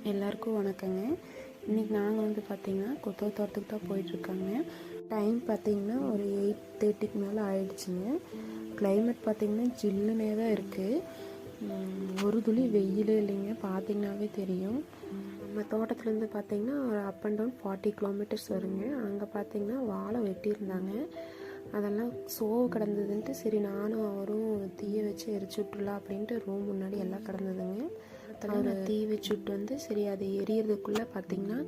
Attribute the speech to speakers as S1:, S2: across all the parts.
S1: எல்லாருக்கும் வணக்கங்க. இன்றைக்கி நாங்கள் வந்து பார்த்திங்கன்னா கொத்தவ தோட்டத்துக்கு தான் போயிட்டுருக்காங்க. டைம் பார்த்திங்கன்னா ஒரு 8:30க்கு மேலே ஆயிடுச்சுங்க. கிளைமேட் பார்த்திங்கன்னா ஜில்லுனே தான் இருக்குது. ஒரு துளி வெயிலே இல்லைங்க. பார்த்திங்கனாவே தெரியும். நம்ம தோட்டத்துலேருந்து பார்த்திங்கன்னா ஒரு அப் அண்ட் டவுன் 40 கிலோமீட்டர்ஸ் வருங்க. அங்கே பார்த்திங்கன்னா வாழை வெட்டியிருந்தாங்க. அதெல்லாம் சோவு கிடந்ததுன்ட்டு சரி நானும் அவரும் தீயை வச்சு எரிச்சு விட்டுலாம் அப்படின்ட்டு ரூம் முன்னாடி எல்லாம் கிடந்ததுங்க. அவர் தீ வச்சு விட்டு வந்து சரி அது எரியறதுக்குள்ளே பார்த்திங்கன்னா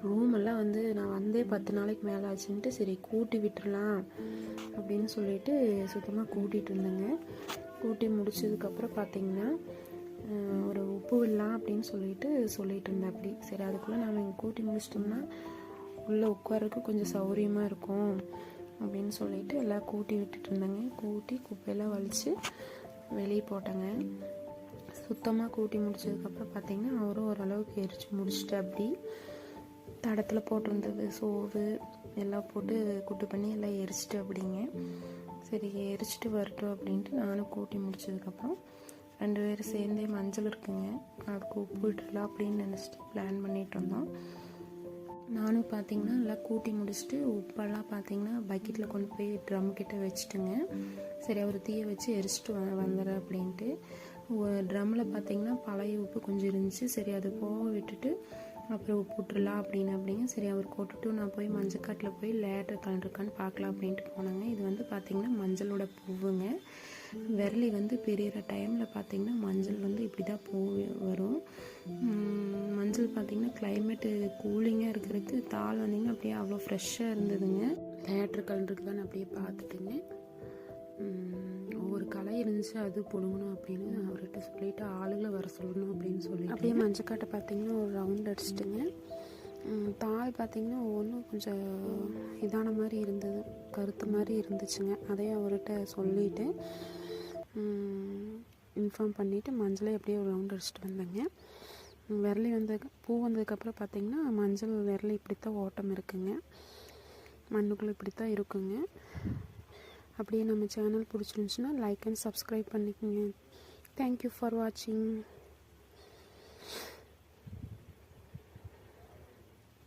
S1: ரூமெல்லாம் வந்து நான் வந்தே 10 நாளைக்கு மேலே ஆச்சுன்ட்டு சரி கூட்டி விட்டுடலாம் அப்படின்னு சொல்லிட்டு சுத்தமாக கூட்டிகிட்டு இருந்தேங்க. கூட்டி முடிச்சதுக்கப்புறம் பார்த்திங்கன்னா ஒரு உப்பு விடலாம் அப்படின்னு சொல்லிட்டு இருந்தேன். அப்படி சரி அதுக்குள்ளே நாம் இங்கே கூட்டி முடிச்சிட்டோம்னா உள்ளே உட்காரக்கு கொஞ்சம் சௌகரியமாக இருக்கும் அப்படின்னு சொல்லிட்டு எல்லாம் கூட்டி விட்டுட்டு இருந்தேங்க. கூட்டி குப்பையெல்லாம் வலித்து வெளியே போட்டேங்க. சுத்தமாக கூட்டி முடிச்சதுக்கப்புறம் பார்த்திங்கன்னா அவரும் ஓரளவுக்கு எரிச்சு முடிச்சுட்டு அப்படி தடத்தில் போட்டிருந்தது சோறு எல்லாம் போட்டு கூட்டு பண்ணி எல்லாம் எரிச்சிட்டு அப்படிங்க. சரி எரிச்சிட்டு வரட்டும் அப்படின்ட்டு நானும் கூட்டி முடிச்சதுக்கப்புறம் 2 பேரும் சேர்ந்தே மஞ்சள் இருக்குங்க அதுக்கு உப்பு விட்டுடலாம் அப்படின்னு நினச்சிட்டு பிளான் பண்ணிகிட்டு இருந்தோம். நானும் பார்த்திங்கன்னா எல்லாம் கூட்டி முடிச்சுட்டு உப்பெல்லாம் பார்த்திங்கன்னா பக்கெட்டில் கொண்டு போய் ட்ரம் கிட்ட வச்சுட்டுங்க. சரி அவர் தீயை வச்சு எரிச்சிட்டு வந்துடுறேன் அப்படின்ட்டு ட்ரம்மில் பார்த்திங்கன்னா பழைய உப்பு கொஞ்சம் இருந்துச்சு. சரி அது போக விட்டுட்டு அப்புறம் உப்பு விட்டுடலாம் அப்படிங்க. சரி அவர் கொட்டுட்டு நான் போய் மஞ்சக்காட்டில் போய் லேட்டர் கலந்துருக்கான்னு பார்க்கலாம் அப்படின்ட்டு போனாங்க. இது வந்து பார்த்திங்கன்னா மஞ்சளோட பூவுங்க. விரலி வந்து பெரியற டைமில் பார்த்திங்கன்னா மஞ்சள் வந்து இப்படி தான் பூ வரும். மஞ்சள் பார்த்திங்கன்னா கிளைமேட்டு கூலிங்காக இருக்கிறதுக்கு தாள் வந்திங்கன்னா அப்படியே அவ்வளோ ஃப்ரெஷ்ஷாக இருந்ததுங்க. லேட்டர் கலந்துருக்குதான்னு அப்படியே பார்த்துட்டுங்க ஒவ்வொரு களை இருந்துச்சு அது பிடுங்கணும் அப்படின்னு அவர்கிட்ட சொல்லிவிட்டு ஆளுகளை வர சொல்லணும் அப்படின்னு சொல்லி அப்படியே மஞ்சக்காட்டை பார்த்திங்கன்னா ஒரு ரவுண்ட் அடிச்சிட்டுங்க. தாள் பார்த்திங்கன்னா ஒவ்வொன்றும் கொஞ்சம் இதான மாதிரி இருந்தது, கருத்து மாதிரி இருந்துச்சுங்க. அதையும் அவர்கிட்ட சொல்லிவிட்டு இன்ஃபார்ம் பண்ணிவிட்டு மஞ்சளை அப்படியே ஒரு ரவுண்ட் அடிச்சுட்டு வந்தேங்க. விரலி பூ வந்ததுக்கப்புறம் பார்த்திங்கன்னா மஞ்சள் விரலி இப்படித்தான் ஓட்டம் இருக்குங்க, மண்ணுக்குள்ளே இப்படித்தான் இருக்குங்க. அப்படியே நம்ம சேனல் பிடிச்சிருந்துச்சுன்னா லைக் அண்ட் சப்ஸ்கிரைப் பண்ணிக்கோங்க. தேங்க்யூ ஃபார் வாட்சிங்.